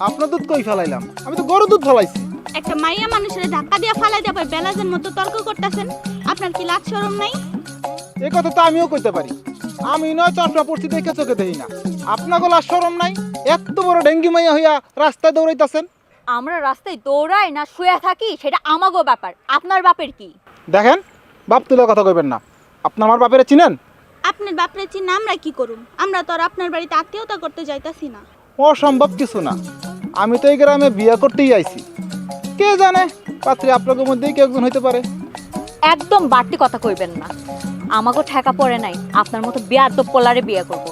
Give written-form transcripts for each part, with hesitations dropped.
আপনার দুধ কই ফেলাইলাম? আমি তো গরুর দুধ ফেলাইছি। একটা মাইয়া মানুষের ধাক্কা দিয়ে ফালাই দেবে বেলাজের মতো তর্ক করতেছেন। আপনার কি লাজ শরম নাই? এই কথা তো আমিও কইতে পারি। আমি নয় চশমা পড়ছি দেখে চোখে দেখি না। আপনাকে লাজ শরম নাই? এত বড় ডেঙ্গি মাইয়া হইয়া রাস্তায় দৌড়াইতাছেন। আমরা রাস্তায় দৌড়াই না শুয়ে থাকি সেটা আমাগো ব্যাপার, আপনার বাপের কি? দেখেন, বাপ তুলে কথা কইবেন না। আপনি আমার বাপেরে চিনেন? আপনার বাপরে চিনা আমরা কি করুম? আমরা তো আর আপনার বাড়িতে আত্মীয়তা করতে যাইতাছি না। অসম্ভব কিছু না। আমি তো এই গ্রামে বিয়ে করতেই আইছি। কে জানে পাত্রী আপনাদের মধ্যেই কেউ একজন হইতে পারে। একদম বাড়তি কথা কইবেন না। আমাগো ঠেকা পড়ে নাই আপনার মতো বেয়াদব পোলারে বিয়ে করব।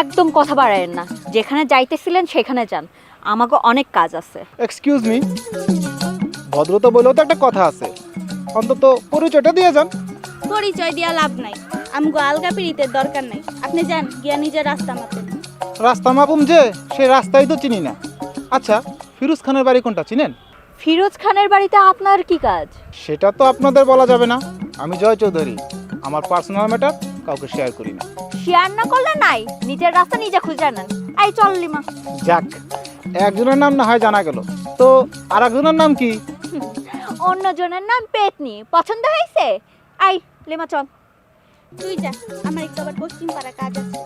একদম কথা বাড়ায়েন না। যেখানে যাইতেছিলেন সেখানে যান, আমাগো অনেক কাজ আছে। এক্সকিউজ মি, ভদ্রতা বলেও তো একটা কথা আছে। অন্তত পরিচয়টা দিয়ে যান। পরিচয় দিয়া লাভ নাই। আমগো আলগা পিড়িতের দরকার নাই। আপনি যান গিয়া নিজের রাস্তা মাপেন। রাস্তা মাপুম যে, সেই রাস্তাই তো চিনি না। আচ্ছা, ফিরোজ খানের বাড়ি কোনটা চিনেন? ফিরোজ খানের বাড়িতে আপনার কি কাজ? সেটা তো আপনাদের বলা যাবে না। আমি জয় চৌধুরী, আমার পার্সোনাল ম্যাটার কাউকে শেয়ার করি না। শেয়ার না করলে নাই, নিজের রাস্তা নিজে খুঁজে নেন। এই চল লিমা। যাক, একজনের নাম না হয় জানা গেল, তো আর একজনের নাম কি? অন্যজনের নাম পেতনি। পছন্দ হয়েছে? এই লিমা চল। তুই যা, আমার একটু আবার পশ্চিম পাড়া কাজ আছে।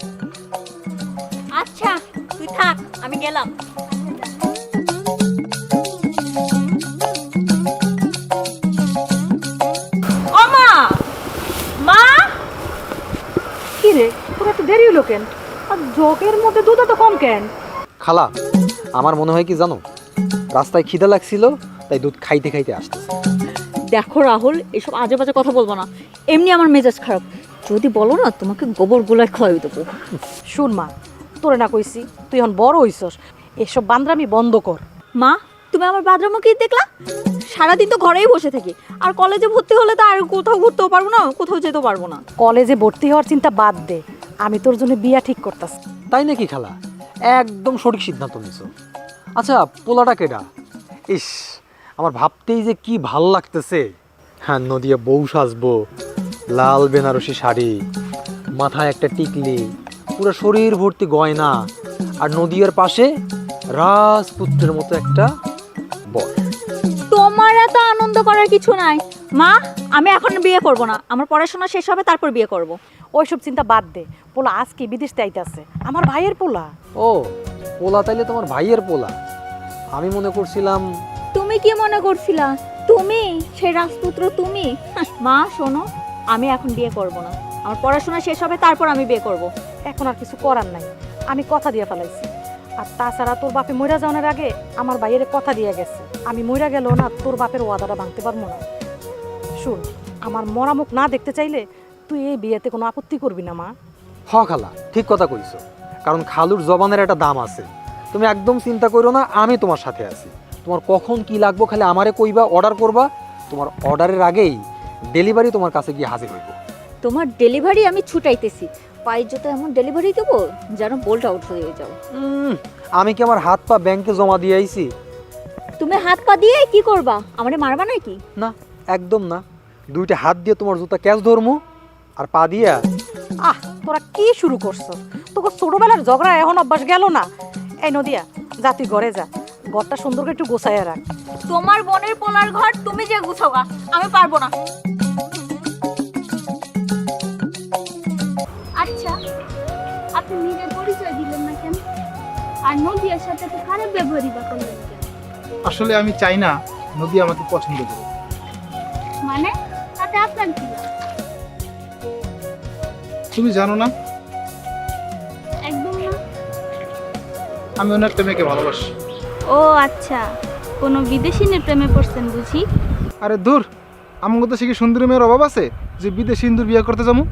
আচ্ছা তুই থাক, আমি গেলাম। ও মা, মা! কি রে, তোর এত দেরি হলো কেন? আর জগের মধ্যে দুধ তো কম কেন? খালা, আমার মনে হয় কি জানো, রাস্তায় খিদা লাগছিল তাই দুধ খাইতে খাইতে আসতেছে। দেখো রাহুল, এসব আজে বাজে কথা বলবো না। এমনি আমার মেজাজ খারাপ। যদি বলো না তোমাকে গোবর গুলায় খাওয়াই দেবো। শুন মা, তোরে না কইছি তুই এখন বড় হইছস, এসব বান্দরামি বন্ধ কর। মা, তুমি আমার বাথরুমে কি দেখলা? সারাদিন তো ঘরেই বসে থাকি, আর কলেজে ভর্তি হলে তো আর কোথাও ঘুরতেও পারবো না, কোথাও যেতেও পারবো না। কলেজে ভর্তি হওয়ার চিন্তা বাদ দে, আমি তোর জন্য বিয়া ঠিক করতেছি। তাই নাকি খালা? একদম সঠিক সিদ্ধান্ত নিছো। আচ্ছা, পোলাটা কেডা? ইস, আমার ভাবতেই যে কি ভাল লাগতেছে। হ্যাঁ, নদিয়া বউ সাজবো, লাল বেনারসি শাড়ি, মাথায় একটা টিকলি, পুরো শরীর ভর্তি গয়না, আর নদিয়ার পাশে রাজপুত্রের মতো একটা বর। তোমার এত আনন্দ করার কিছু নাই মা। আমি এখন বিয়ে করব না, আমার পড়াশোনা শেষ হবে তারপর বিয়ে করব। ওইসব চিন্তা বাদ দে, পোলা আজকে বিদেশ যাইতাছে, আমার ভাইয়ের পোলা। ও, পোলা তাইলে তোমার ভাইয়ের পোলা? আমি মনে করছিলাম। তুমি কি মনে করছিলা? তুমি সেই রাজপুত্র তুমি? মা শোনো, আমি এখন বিয়ে করব না। আমার পড়াশোনা শেষ হবে তারপর আমি বিয়ে করব। এখন আর কিছু করার নাই, আমি কথা দিয়ে ফেলাইছি। আর তাছাড়া তোর বাপে মইরা যাওয়ার আগে আমার ভাইয়ের কথা দিয়ে গেছে, আমি মইরা গেলেও না তোর বাপের ওয়াদাটা ভাঙতে পারবো না। শুন, আমার মরা মুখ না দেখতে চাইলে তুই এই বিয়েতে কোনো আপত্তি করবি না মা? হ খালা, ঠিক কথা কইছো। কারণ খালুর জবানের একটা দাম আছে। তুমি একদম চিন্তা করো না, আমি তোমার সাথে আছি। তোমার কখন কি লাগবো খালি আমারে কইবা, অর্ডার করবা। তোমার অর্ডারের আগেই ডেলিভারি তোমার কাছে গিয়ে হাজির হইব। তোমার ডেলিভারি আমি ছুটাইতেছি। পায়ের জুতো এমন ডেলিভারি দেবো যেন বোল্ট আউট হয়ে যাও। আমি কি আমার হাত পা ব্যাংকে জমা দিয়ে আইছি? তুমি হাত পা দিয়ে কি করবা? আমারে মারবা নাকি? না, একদম না। দুইটা হাত দিয়ে তোমার জুতা ক্যাচ ধরমু, আর পা দিয়া। তোরা কি শুরু করছো? তোকে ছোটবেলার ঝগড়া এখন অভ্যাস গেল না? এই নদিয়া, যা তুই ঘরে যা, ঘরটা সুন্দর করে একটু গোছাইয়া রাখ। তোমার বোনের পোলার ঘর তুমি যে গুছাওগা, আমি পারবো না। আচ্ছা, আপনি নিজের পরিচয় দিলেন না কেন? আর নদিয়ার সাথে তো খারাপ ব্যবহারই বা করলেন কেন? আসলে আমি চাই না নদী আমাকে পছন্দ করে। মানে তাতে আপনার কি লাভ? তুমি জানো না? এক আমি অন্য একটা মেয়েকে ভালোবাসি। ও আচ্ছা, কোনো বিদেশিনের প্রেমে পড়ছেন বুঝি? আরে দূর, আমার তো সে কি সুন্দরী মেয়ের অভাব আছে যে বিদেশি হিন্দুর বিয়ে করতে যাবো?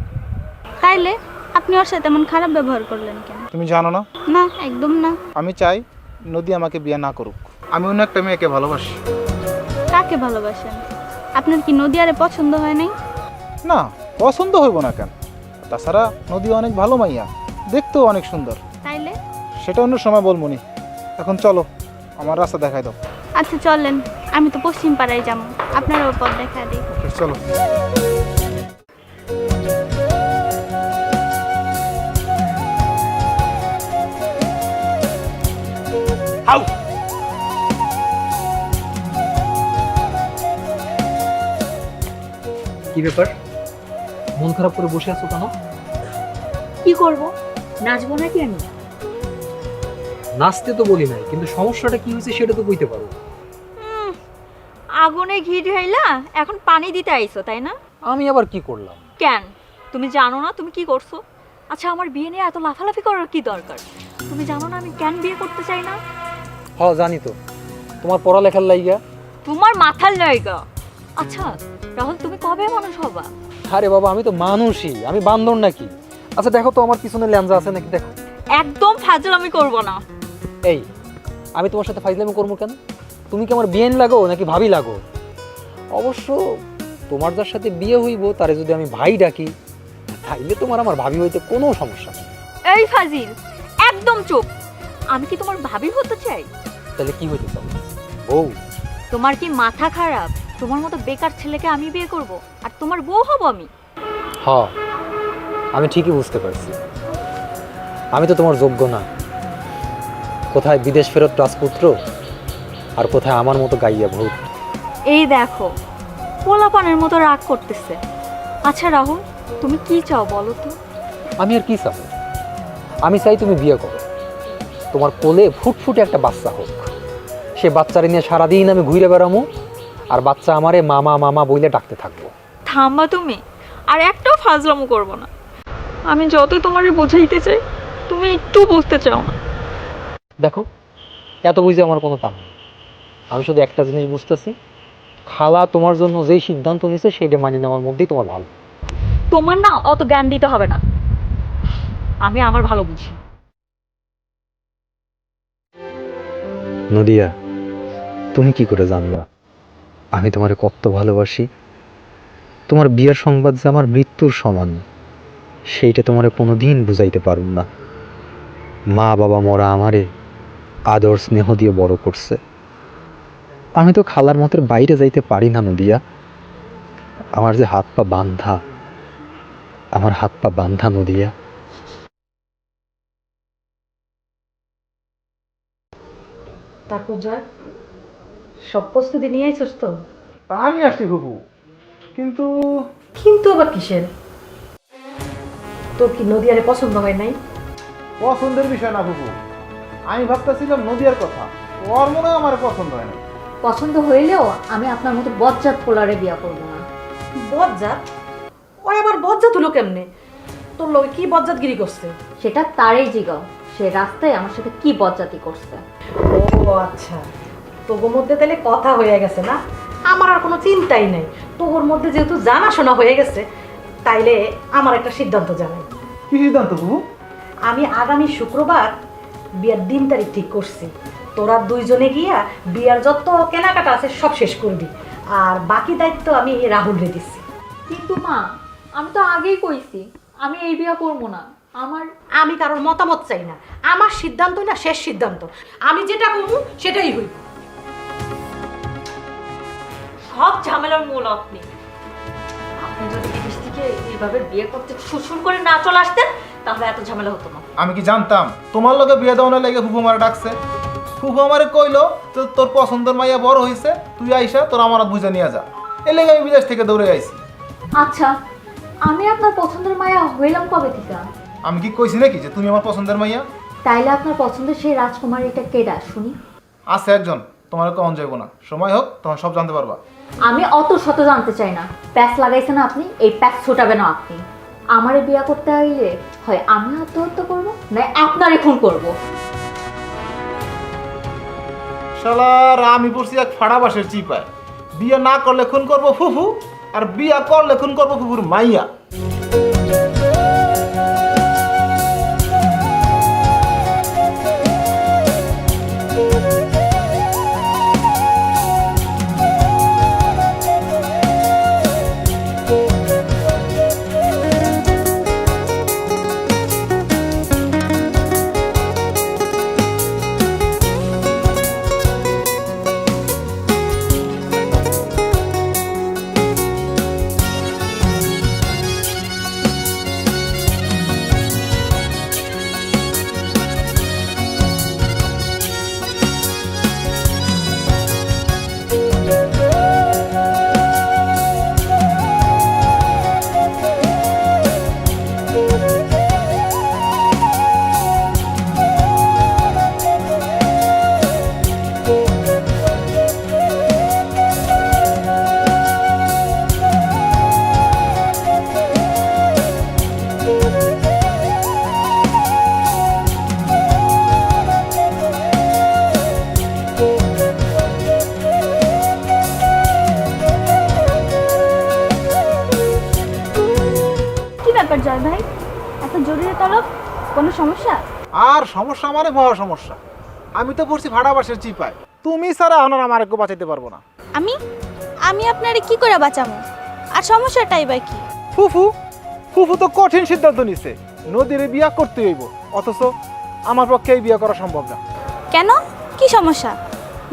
তাইলে আপনি ওর সাথে এমন খারাপ ব্যবহার করলেন কেন? তুমি জানো না, না, একদম না। আমি চাই নদী আমাকে বিয়ে না করুক। আমি অন্য একটা মেয়েকে ভালোবাসি। কাকে ভালোবাসেন? আপনার কি নদী আরে পছন্দ হয় নাই? না, পছন্দ হইব না কেন? তাছাড়া নদী অনেক ভালো মাইয়া, দেখতেও অনেক সুন্দর। তাইলে সেটা অন্য সময় বলবনি, এখন চলো আমার রাস্তা দেখাই দাও। আচ্ছা চলেন, আমি তো পশ্চিম পাড়ায় যাবো, আপনারাও পথ দেখা দিই। ওকে, চলো। কি ব্যাপার, মন খারাপ করে বসে আছো কেন? কি করব, নাচবো নাকি আমি? নাচতে তো বলি নাই, কিন্তু সমস্যাটা কি হয়েছে সেটা তো কইতে পারো। আগুনে ঘি ঢাইলা এখন পানি দিতে আইছো তাই না? আমি আবার কি করলাম? কেন, তুমি জানো না তুমি কি করছো? আচ্ছা, আমার বিয়ে নিয়ে এত লাফালাফি করার কি দরকার? তুমি জানো না আমি কেন বিয়ে করতে চাই না? হ্যাঁ জানি তো, তোমার পড়ালেখার লাইগা। তোমার মাথার জায়গা। আচ্ছা রাহুল, তুমি কবে মানুষ হবা? আরে বাবা, আমি তো মানুষই, আমি বান্দর নাকি? আচ্ছা দেখো তো আমার পিছনে ল্যাঞ্জা আছে নাকি, দেখো। একদম ফাজলামি করব না। এই, আমি তোমার সাথে ফাইজলামি করবো কেন? তুমি কি আমার বিয়েন লাগো নাকি ভাবি লাগো? অবশ্য তোমার যার সাথে বিয়ে হইব তারে যদি আমি ভাই ডাকি, তাইলে তোমার আমার ভাবি হইতে কোনো সমস্যা নেই। এই ফাজিল, একদম চুপ। আমি কি তোমার ভাবি হতে চাই? তাহলে কি হইতে চাও, বউ? তোমার কি মাথা খারাপ? তোমার মতো বেকার ছেলেকে আমি বিয়ে করব আর তোমার বউ হব আমি? হ্যাঁ, আমি ঠিকই বুঝতে পারছি, আমি তো তোমার যোগ্য না। কোথায় বিদেশ ফেরত রাজপুত্র, আর কোথায় আমার মতো গাইয়া ভূত। এই দেখো, পোলাপানের মতো রাগ করতেছে। আচ্ছা রাহুল, তুমি কি চাও বলো তো? আমি আর কি চাবো? আমি চাই তুমি বিয়ে করো, তোমার কোলে ফুটফুটে একটা বাচ্চা হোক। সে বাচ্চারে নিয়ে সারাদিন আমি ঘুরে বেড়ামো, আর বাচ্চা আমারে মামা মামা বইলে ডাকতে থাকবো। থামবা তুমি, আর একটাও ফাজলামো করবো না। আমি যতই তোমারে বোঝাইতে চাই, তুমি একটু বুঝতে চাও না। দেখো, এত বুঝে আমার কোনো কাম নেই। আমি শুধু একটা জিনিস বুঝতেছি, খালা তোমার জন্য যেই সিদ্ধান্ত নিয়েছে সেইটা মানিয়ে নেওয়ার মধ্যেই তোমার ভালো। তোমার না অত জ্ঞান দিতে হবে না, আমি আমার ভালো বুঝি। নদিয়া, তুমি কি করে জানবা আমি তোমারে কত ভালোবাসি? তোমার বিয়ের সংবাদ যে আমার মৃত্যুর সমান, সেইটা তোমারে কোনোদিন বুঝাইতে পারুম না। মা বাবা মরা আমারে আদর স্নেহ দিয়ে বড় করছে। আমি তো খালার মতের বাইরে যাইতে পারি না নদিয়া। আমার যে হাত পা বান্ধা, আমার হাত পা বান্ধা নদিয়া। তারপর জয়, সব প্রস্তুতি নিয়ে আইসস তো? তা আমি আসছি ফুপু, কিন্তু কিন্তু আবার কিসের? তোর কি নদী আরে পছন্দ হয় নাই? পছন্দের বিষয় না ফুপু, আমি ভাবতেছিলাম নদীয়ার কথা। ওর মনে হয় আমার পছন্দ হয় না। পছন্দ হইলেও আমি আপনার মতো বজ্জাত পোলারে বিয়ে করবো না। বজ্জাত? ওই আবার বজ্জাত হলো কেমনে? তোর লোক কি বজ্জাতগিরি করছে? সেটা তারই জিগাও, সে রাস্তায় আমার সাথে কি বজ্জাতি করছে। ও আচ্ছা, তোর মধ্যে তাহলে কথা হয়ে গেছে না? আমার আর কোনো চিন্তাই নাই। তোর মধ্যে যেহেতু জানাশোনা হয়ে গেছে, তাইলে আমার একটা সিদ্ধান্ত জানাই। কি সিদ্ধান্ত ফুপু? আমি আগামী শুক্রবার বিয়ার দিন তারিখ ঠিক করছি। তোরা দুইজনে গিয়া বিয়ার যত কেনাকাটা আছে সব শেষ করবি, আর বাকি দায়িত্ব আমি রাহুল রে দিচ্ছি। কিন্তু মা, আমি তো আগেই কইছি আমি এই বিয়ে করবো না। আমি কারোর মতামত চাই না, আমার সিদ্ধান্তই না শেষ সিদ্ধান্ত। আমি যেটা বলবো সেটাই হইব। সব ঝামেলার মূল আপনি। আপনি যদি বিদেশ থেকে এইভাবে বিয়ে করতে শ্বশুর করে না চলে আসতেন, তাহলে এত ঝামেলা হতো না। আমি কি জানতাম তোমার লগে বিয়ে দেওয়ার লাগে ফুফু আমারে ডাকছে? ফুফু আমারে কইলো তো তোর পছন্দের মাইয়া বড় হইছে, তুই আইসা তোর আমানত বুঝে নিয়ে যা। এর লেগে আমি বিদেশ থেকে দৌড়ে আইছি। আচ্ছা, আমি আপনার পছন্দের মায়া হইলাম কবে থেকে? আমি কি কইছি নাকি যে তুমি আমার পছন্দের মাইয়া? তাইলে আপনার পছন্দের সেই রাজকুমারীটা কেডা শুনি? আছে একজন, তোমার কখন যাইব না, সময় হোক তখন সব জানতে পারবা। আমি অত শত জানতে চাই না। প্যাচ লাগাইছেন আপনি, এই প্যাচ ছোটাবে না আপনি। আমারে বিয়া করতে আইলে হয় আমি আত্মহত্যা করবো, না আপনারই খুন করবো। শালার আমি পড়ছি এক ফাড়া বাসের চিপায়। বিয়ে না করলে খুন করবো ফুফু, আর বিয়া করলে খুন করবো ফুফুর মাইয়া। কি ব্যাপার জয় ভাই, এত জরুরি তলব? কোনো সমস্যা? আর সমস্যা মানে মহা সমস্যা। আমি তো পড়ছি ভাড়া বাসের চিপায়। তুমি ছাড়া ওনার আমার একটু বাঁচাইতে পারবো না। আমি আমি আপনারে কি করে বাঁচামো? আর সমস্যাটাই বা কি? ফুফু ফুফু তো কঠিন সিদ্ধান্ত নিছে, নদীর বিয়া করতে হইব, অথচ আমার পক্ষে এই বিয়া করা সম্ভব না। কেন? কি সমস্যা?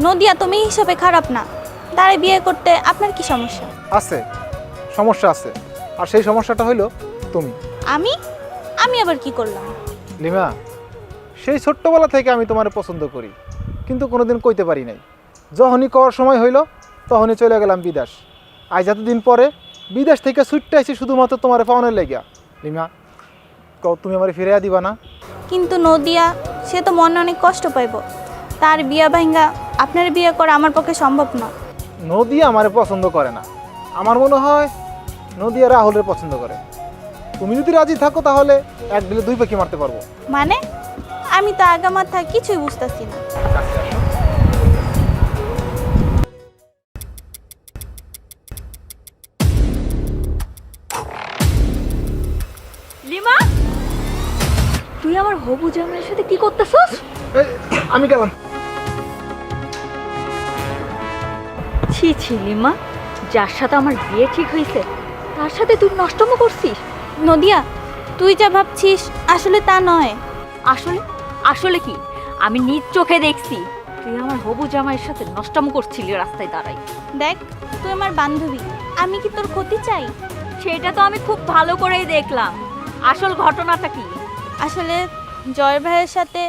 নদিয়া তুমি হিসাবে খারাপ না, তারে বিয়ে করতে আপনার কি সমস্যা? আছে, সমস্যা আছে, আর সেই সমস্যাটা হইলো তুমি। আমি আমি আবার কি করলাম? লিমা, সেই ছোট্টবেলা থেকে আমি তোমার পছন্দ করি, কিন্তু কোনোদিন কইতে পারি নাই। যখনই কওয়ার সময় হইল তখনই চলে গেলাম বিদেশ। আজ এতদিন পরে বিদেশ থেকে ছুটতে আসি শুধুমাত্র তোমার পাওনের লেগিয়া। লিমা, কও তুমি আমার ফিরিয়ে দিবা না? কিন্তু নদিয়া সে তো মনে অনেক কষ্ট পাইব, তার বিয়া ভাঙ্গা আপনার বিয়ে করা আমার পক্ষে সম্ভব না। নদী আমারে পছন্দ করে না, আমার মনে হয় নদিয়া রাহুলের পছন্দ করে। তুমি যদি রাজি থাকো তাহলে এক দিলে দুই পাখি মারতে পারবো। মানে আমি তো আগামাথা কিছুই বুঝতেছি না। লিমা, তুই আমার হবু জামাইয়ের সাথে কি করতেছস? এই, আমি গেলাম। ছি ছি লিমা, যার সাথে আমার বিয়ে ঠিক হয়েছে তার সাথে তুই নষ্টম করছিস। নদিয়া, তুই যা ভাবছিস আসলে তা নয়। আসলে আসলে কি? আমি নিজ চোখে দেখছি তুই আমার হবু জামাইয়ের সাথে নষ্টম করছিলি রাস্তায় দাঁড়াই। দেখ, তুই আমার বান্ধবী, আমি কি তোর ক্ষতি চাই? সেটা তো আমি খুব ভালো করেই দেখলাম। আসল ঘটনাটা কি? আসলে জয়ের ভাইয়ের সাথে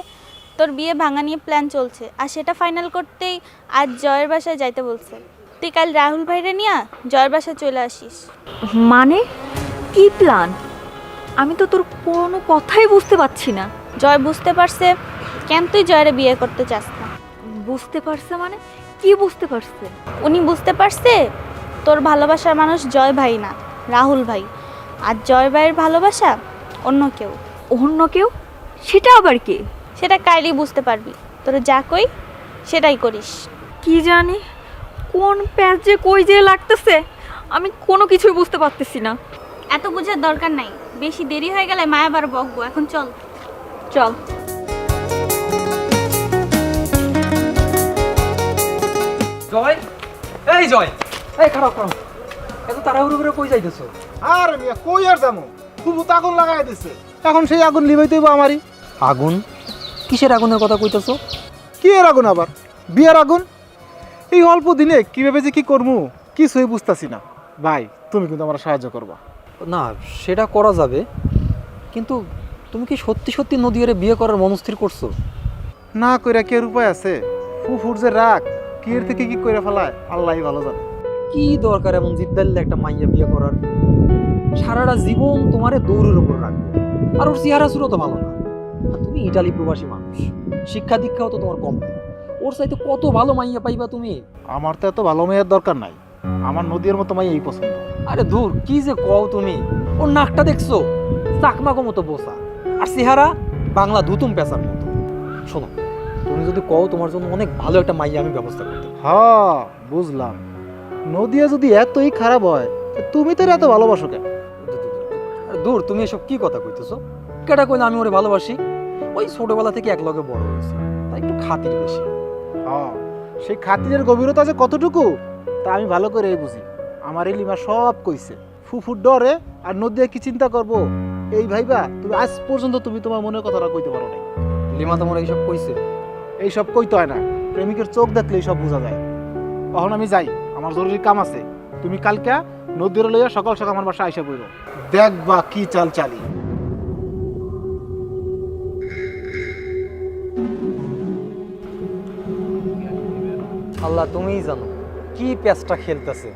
তোর বিয়ে ভাঙা নিয়ে প্ল্যান চলছে, আর সেটা ফাইনাল করতেই আজ জয়ের বাসায় যাইতে বলছে। তুই কাল রাহুল ভাইরে নিয়ে জয়ের বাসায় চলে আসিস। মানে কি প্ল্যান? আমি তো তোর কোনো কথাই বুঝতে পারছি না। জয় বুঝতে পারছে কেন তুই জয়ের বিয়ে করতে চাস না। বুঝতে পারছে মানে কি বুঝতে পারছে? উনি বুঝতে পারছে তোর ভালোবাসার মানুষ জয় ভাই না, রাহুল ভাই। আর জয় ভাইয়ের ভালোবাসা অন্য কেউ। অন্য কেউ? সেটা আবার কে? সেটা কাইলি বুঝতে পারবি। তোর যা কই সেটাই করিস। কি জানি কোন প্যাচ যে কই যে লাগতেছে, আমি কোনো কিছুই বুঝতে পারতেছি না। এত বোঝার দরকার নাই, বেশি দেরি হয়ে গেলে মায়া বার বকবো। এখন চল চল। জয়, এই জয়, এই খারাপ খারাপ, এত তাড়াহুড়ো করে কই যাইতেছো? আর মিয়া কই আর যাবো, ফুফু তো আগুন লাগাই দিছে, এখন সেই আগুন লিবাইতে হইব আমারই। আগুন? কিসের আগুনের কথা কইতেছো? কি এর আগুন আবার? বিয়ের আগুন। এই অল্প দিনে কিভাবে যে কি করবো কিছুই বুঝতাছি না। ভাই তুমি কিন্তু আমার সাহায্য করবা। না, সেটা করা যাবে, কিন্তু তুমি কি সত্যি সত্যি নদীয়ারে বিয়ে করার মনস্থির করছো? না কইরা কি আর উপায় আছে? ফুফুর যে রাগ কি এর থেকে কি কইরা ফেলায় আল্লাহই ভালো জানে। কি দরকার এমন জিদ্দাল্লে একটা মাইয়া বিয়ে করার? সারাটা জীবন তোমারে দৌড়ের উপর রাখবে, আর ওর চেহারা সুরো তো ভালো না। আর তুমি ইটালি প্রবাসী মানুষ, শিক্ষা দীক্ষাও তো তোমার কম। ওর চাইতে কত ভালো মাইয়া পাইবা তুমি। আমার তো এত ভালো মেয়ের দরকার নাই, আমার নদীর মতো মাই এই পছন্দ। আরে দূর, কি যে কও তুমি! ওর নাকটা দেখছো, চাকমাকো মতো বোসা, আর চেহারা বাংলা ধুতুম পেঁচার মতো। শোনো, তুমি যদি কও তোমার জন্য অনেক ভালো একটা মাইয়া আমি ব্যবস্থা করতে পারি। হ্যাঁ বুঝলাম, নদিয়া যদি এতই খারাপ হয় তো তুমি তো এত ভালোবাসো কেন? আরে দূর, তুমি এসব কি কথা কইতেছো? কেটা কইলে আমি ওরে ভালোবাসি? ওই ছোটবেলা থেকে এক লগে বড় হয়েছি, তাই একটু খাতির বেশি। হ্যাঁ, সেই খাতিরের গভীরতা যে কতটুকু তা আমি ভালো করেই বুঝি। আমার এই লিমা সব কইছে। ফুফুর ডরে আর নদিয়া কি চিন্তা করব এই ভাইবা তুমি আজ পর্যন্ত তুমি তোমার মনের কথাটা কইতে পারো নাই। লিমা তোমার এইসব কইছে? এইসব কইতে হয় না, প্রেমিকের চোখ দেখলেই সব বোঝা যায়। এখন আমি যাই, আমার জরুরি কাম আছে। তুমি কালকে নদীর লইয়া সকাল সকাল আমার বাসা আইসা পড়ো, দেখবা কি চাল চালি। আল্লাহ তুমিই জানো কি প্যাচটা খেলতেছে।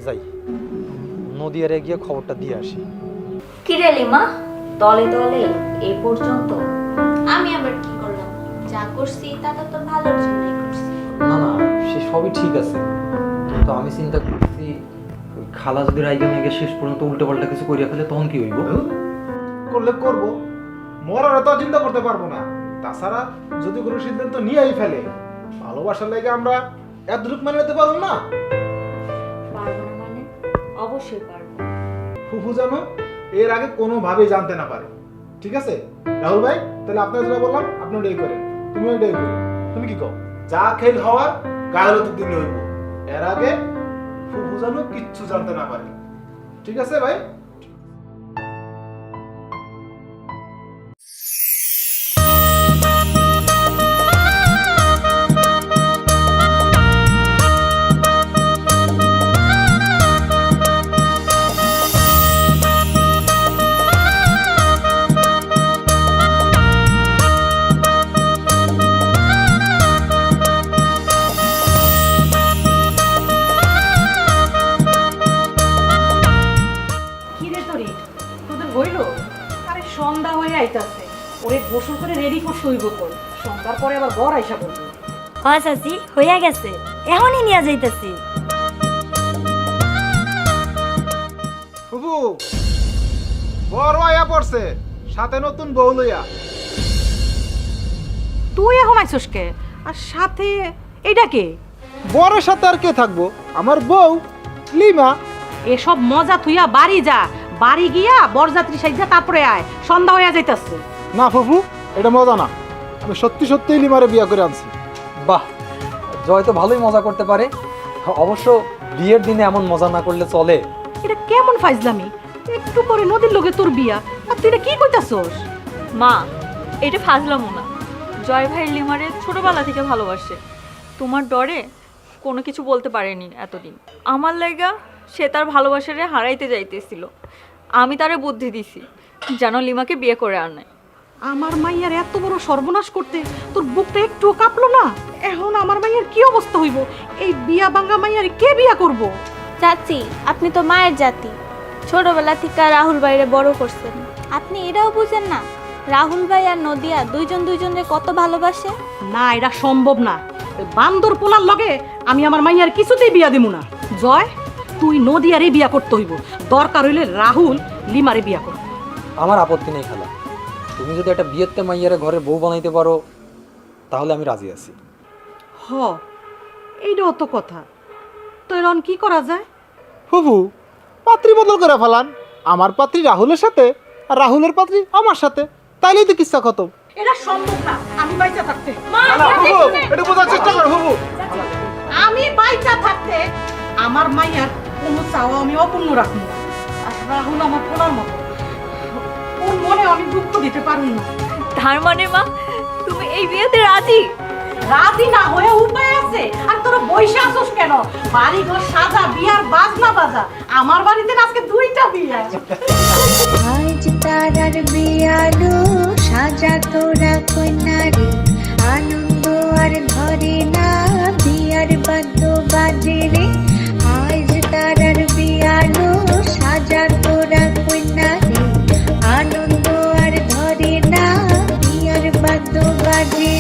যাই নদীয়ারে গিয়ে খবরটা দিয়ে আসি। কি রে লিমা, দলে দলে এই পর্যন্ত? আমি আবার কি করলাম? যা করছি তা তো তোর ভালোর জন্যই করছি। না না, সে সবই ঠিক আছে, কিন্তু আমি চিন্তা করছি ওই খালা যদি রাইগা মেগে শেষ পর্যন্ত উল্টো পাল্টা কিছু করিয়া ফেলে তখন কি হইব? করলে করব, মরার তো চিন্তা করতে পারবো না। তাছাড়া যদি কোনো সিদ্ধান্ত নিয়েই ফেলে, ভালোবাসার লাগে আমরা এতটুক মানে নিতে পারবো না। পারবো না মানে? অবশ্যই পারবো। ফুফু জানো এর আগে কোনোভাবেই জানতে না পারে। ঠিক আছে রাহুল ভাই, তাহলে আপনার যেটা বললাম আপনি ওটাই করেন, তুমি ওইটাই করো। তুমি কি কও? যা খেল হওয়ার গায়ের তো দিন হইব, এর আগে ফুফু জানো কিচ্ছু জানতে না পারে। ঠিক আছে ভাই? কি রে তোরে, তোদের হইলো? আরে সন্ধ্যা হয়ে আইতাছে, ওরে গোসল করে রেডি করতে হইব তোর। সন্ধ্যার পরে আবার ঘর আইসা পড়বে। হয় চাচি, হইয়া গেছে, এখনই নিয়ে যাইতেছি। ফুফু বড় আয়া পড়ছে, সাথে নতুন বউ লইয়া। তুই এখন আইছস কে? আর সাথে এইটা কে? বরের সাথে আর কে থাকবো? আমার বউ লিমা। এসব মজা থুইয়া বাড়ি যা, বাড়ি গিয়া বরযাত্রী সাইজা তারপরে আয়, সন্ধ্যা হইয়া যাইতাছে। না ফুফু, এটা মজা না। আমি সত্যি সত্যিই লিমারে বিয়া করে আনছি। বাহ, জয় তো ভালোই মজা করতে পারে। অবশ্য বিয়ের দিনে এমন মজা না করলে চলে। এটা কেমন ফাইজলামি? একটু পরে নদীর লগে তোর বিয়া, আর তুই এটা কি কইতাছস? মা, এটা ফাজলামো না। জয় ভাই লিমারে ছোটবেলা থেকে ভালোবাসে। তোমার ডরে কোনো কিছু বলতে পারেনি এতদিন। আমার লাগা সে তার ভালোবাসারে হারাইতে যাইতেছিল। আমি তারে বুদ্ধি দিছি যেন লিমাকে বিয়ে করে আনে। আমার মাইয়ার এত বড় সর্বনাশ করতে তোর বুকটা একটুও কাঁপলো না? এখন আমার মাইয়ার কি অবস্থা হইব? এই বিয়া ভাঙা মাইয়ার কে বিয়া করব? চাচি, আপনি তো মায়ের জাতি, ছোটবেলা থেকে রাহুল ভাইরে বড় করছেন। আপনি এটাও বুঝেন না রাহুল ভাই আর নদিয়া দুইজন দুইজনের কত ভালোবাসে? না, এটা সম্ভব না। ওই বান্দর পোলার লগে আমি আমার মাইয়ার কিছুতেই বিয়া দিব না। জয়, তুই নদিয়ারে বিয়া করতে হইব, দরকার হইলে রাহুল লিমারে বিয়া করবে। আমার আপত্তি নেই খালা, তুমি যদি একটা বিয়েতে মাইয়ারে ঘরে বউ বানাইতে পারো তাহলে আমি রাজি আছি। হ, এইটাও তো কথা। তো এখন কি করা যায়? ফুফু পাত্রী বদল করে ফেলান, আমার পাত্রী রাহুলের সাথে আর রাহুলের পাত্রী আমার সাথে, তাইলেই তো কিচ্ছা খতম। এটা সম্ভব না। আমি বাইচা থাকতে এটা বোঝার চেষ্টা করো ফুফু। আমি বাইচা থাকতে আমার মাইয়ার কোনো চাওয়া আমি অপূর্ণ রাখবো না। আর রাহুল আমার পোলার মতো, ওর মনে আমি দুঃখ দিতে পারুন না। তার মানে মা, তুমি এই বিয়েতে রাজি? রাজি না হয়ে উপায় আছে? আর তোরা বইসা আসোস কেন? বাড়ি ঘর সাজা, বিয়ার বাজনা বাজা। আমার বাড়িতে না আজকে 2টা বিয়া। আজ তারার বিয়ালো সাজা তোরা কন্যারে, আনন্দ আর ঘরে না বিয়ার বাদ্য বাজে রে। আজ তারার বিয়ালো সাজা তোরা কন্যারে, আনন্দ আর ঘরে না বিয়ার বাদ্য বাজে